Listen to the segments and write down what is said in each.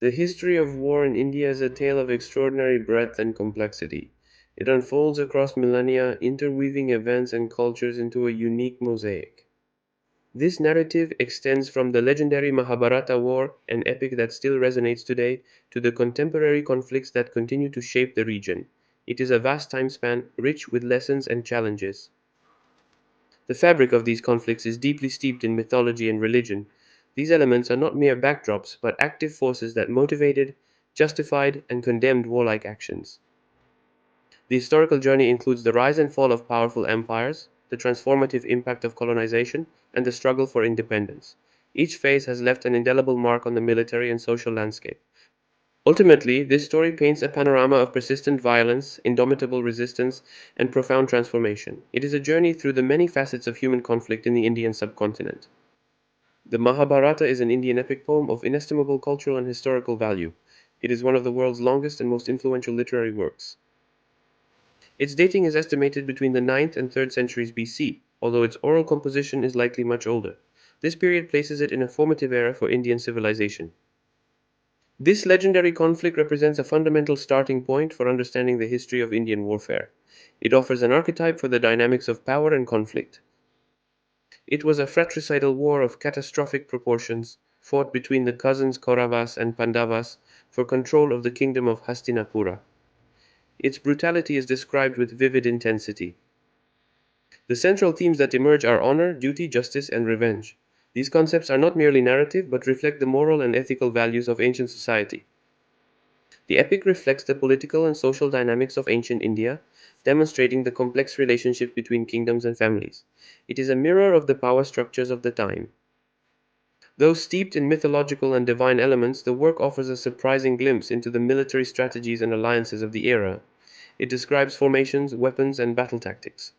The history of war in India is a tale of extraordinary breadth and complexity. It unfolds across millennia, interweaving events and cultures into a unique mosaic. This narrative extends from the legendary Mahabharata war, an epic that still resonates today, to the contemporary conflicts that continue to shape the region. It is a vast time span, rich with lessons and challenges. The fabric of these conflicts is deeply steeped in mythology and religion. These elements are not mere backdrops, but active forces that motivated, justified, and condemned warlike actions. The historical journey includes the rise and fall of powerful empires, the transformative impact of colonization, and the struggle for independence. Each phase has left an indelible mark on the military and social landscape. Ultimately, this story paints a panorama of persistent violence, indomitable resistance, and profound transformation. It is a journey through the many facets of human conflict in the Indian subcontinent. The Mahabharata is an Indian epic poem of inestimable cultural and historical value. It is one of the world's longest and most influential literary works. Its dating is estimated between the ninth and 3rd centuries BC, although its oral composition is likely much older. This period places it in a formative era for Indian civilization. This legendary conflict represents a fundamental starting point for understanding the history of Indian warfare. It offers an archetype for the dynamics of power and conflict. It was a fratricidal war of catastrophic proportions, fought between the cousins Kauravas and Pandavas for control of the kingdom of Hastinapura. Its brutality is described with vivid intensity. The central themes that emerge are honor, duty, justice, and revenge. These concepts are not merely narrative but reflect the moral and ethical values of ancient society. The epic reflects the political and social dynamics of ancient India, demonstrating the complex relationship between kingdoms and families. It is a mirror of the power structures of the time. Though steeped in mythological and divine elements, the work offers a surprising glimpse into the military strategies and alliances of the era. It describes formations, weapons, and battle tactics.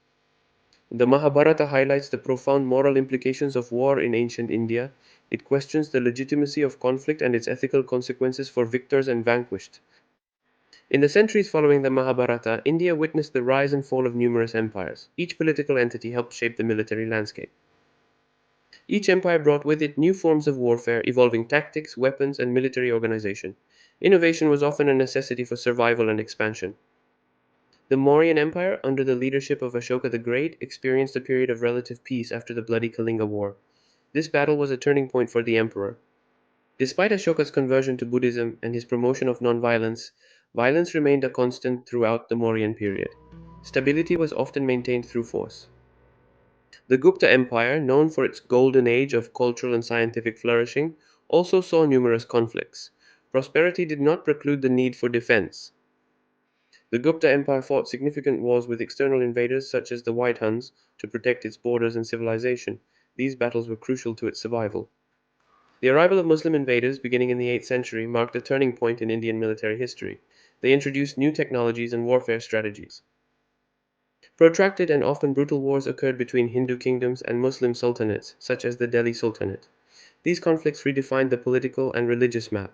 The Mahabharata highlights the profound moral implications of war in ancient India. It questions the legitimacy of conflict and its ethical consequences for victors and vanquished. In the centuries following the Mahabharata, India witnessed the rise and fall of numerous empires. Each political entity helped shape the military landscape. Each empire brought with it new forms of warfare, evolving tactics, weapons, and military organization. Innovation was often a necessity for survival and expansion. The Mauryan Empire, under the leadership of Ashoka the Great, experienced a period of relative peace after the bloody Kalinga War. This battle was a turning point for the emperor. Despite Ashoka's conversion to Buddhism and his promotion of nonviolence, violence remained a constant throughout the Mauryan period. Stability was often maintained through force. The Gupta Empire, known for its golden age of cultural and scientific flourishing, also saw numerous conflicts. Prosperity did not preclude the need for defense. The Gupta Empire fought significant wars with external invaders such as the White Huns to protect its borders and civilization. These battles were crucial to its survival. The arrival of Muslim invaders, beginning in the 8th century, marked a turning point in Indian military history. They introduced new technologies and warfare strategies. Protracted and often brutal wars occurred between Hindu kingdoms and Muslim sultanates, such as the Delhi Sultanate. These conflicts redefined the political and religious map.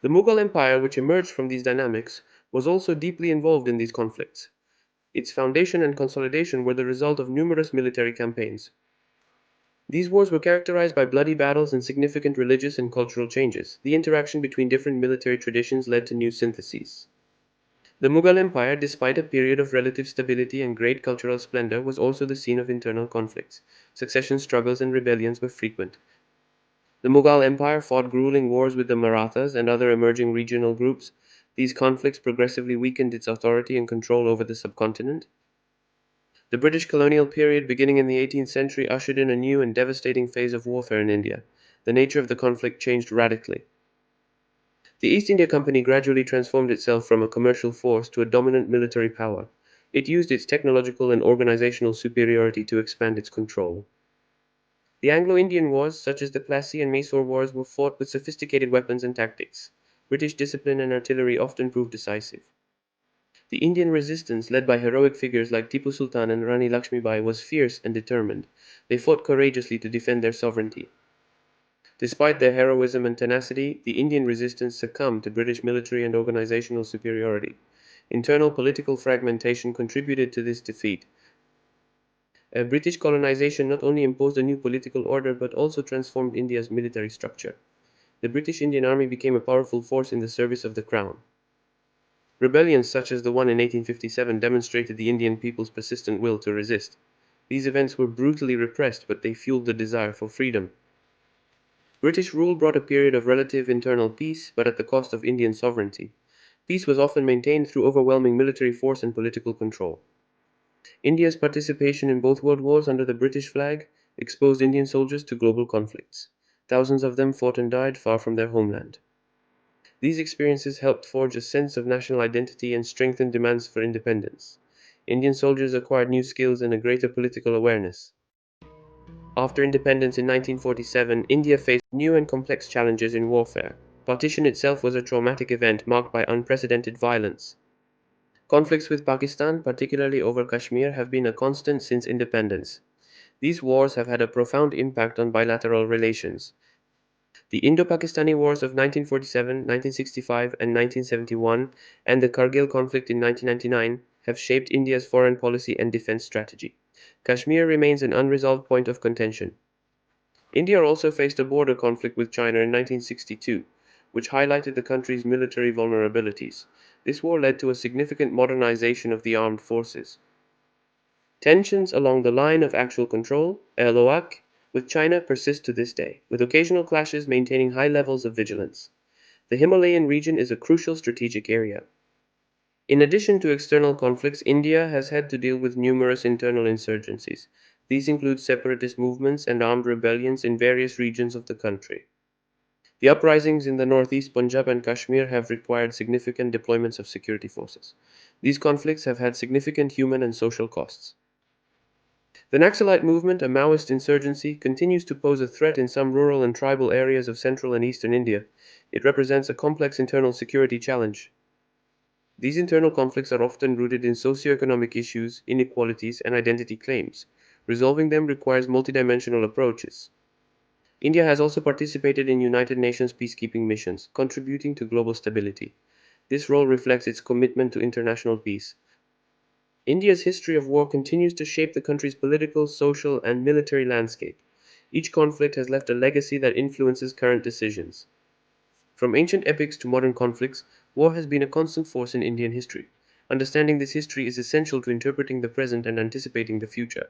The Mughal Empire, which emerged from these dynamics, was also deeply involved in these conflicts. Its foundation and consolidation were the result of numerous military campaigns. These wars were characterized by bloody battles and significant religious and cultural changes. The interaction between different military traditions led to new syntheses. The Mughal Empire, despite a period of relative stability and great cultural splendor, was also the scene of internal conflicts. Succession struggles and rebellions were frequent. The Mughal Empire fought grueling wars with the Marathas and other emerging regional groups. These conflicts progressively weakened its authority and control over the subcontinent. The British colonial period, beginning in the 18th century, ushered in a new and devastating phase of warfare in India. The nature of the conflict changed radically. The East India Company gradually transformed itself from a commercial force to a dominant military power. It used its technological and organizational superiority to expand its control. The Anglo-Indian Wars, such as the Plassey and Mysore Wars, were fought with sophisticated weapons and tactics. British discipline and artillery often proved decisive. The Indian resistance, led by heroic figures like Tipu Sultan and Rani Lakshmibai, was fierce and determined. They fought courageously to defend their sovereignty. Despite their heroism and tenacity, the Indian resistance succumbed to British military and organizational superiority. Internal political fragmentation contributed to this defeat. British colonization not only imposed a new political order but also transformed India's military structure. the British Indian Army became a powerful force in the service of the Crown. Rebellions such as the one in 1857 demonstrated the Indian people's persistent will to resist. These events were brutally repressed, but they fueled the desire for freedom. British rule brought a period of relative internal peace, but at the cost of Indian sovereignty. Peace was often maintained through overwhelming military force and political control. India's participation in both world wars under the British flag exposed Indian soldiers to global conflicts. Thousands of them fought and died far from their homeland. These experiences helped forge a sense of national identity and strengthen demands for independence. Indian soldiers acquired new skills and a greater political awareness. After independence in 1947, India faced new and complex challenges in warfare. Partition itself was a traumatic event marked by unprecedented violence. Conflicts with Pakistan, particularly over Kashmir, have been a constant since independence. These wars have had a profound impact on bilateral relations. The Indo-Pakistani Wars of 1947, 1965, and 1971, and the Kargil conflict in 1999 have shaped India's foreign policy and defense strategy. Kashmir remains an unresolved point of contention. India also faced a border conflict with China in 1962, which highlighted the country's military vulnerabilities. This war led to a significant modernization of the armed forces. Tensions along the line of actual control (LOAC) with China persist to this day, with occasional clashes maintaining high levels of vigilance. The Himalayan region is a crucial strategic area. In addition to external conflicts, India has had to deal with numerous internal insurgencies. These include separatist movements and armed rebellions in various regions of the country. The uprisings in the northeast Punjab and Kashmir have required significant deployments of security forces. These conflicts have had significant human and social costs. The Naxalite movement, a Maoist insurgency, continues to pose a threat in some rural and tribal areas of central and eastern India. It represents a complex internal security challenge. These internal conflicts are often rooted in socioeconomic issues, inequalities, and identity claims. Resolving them requires multidimensional approaches. India has also participated in United Nations peacekeeping missions, contributing to global stability. This role reflects its commitment to international peace. India's history of war continues to shape the country's political, social, and military landscape. Each conflict has left a legacy that influences current decisions. From ancient epics to modern conflicts, war has been a constant force in Indian history. Understanding this history is essential to interpreting the present and anticipating the future.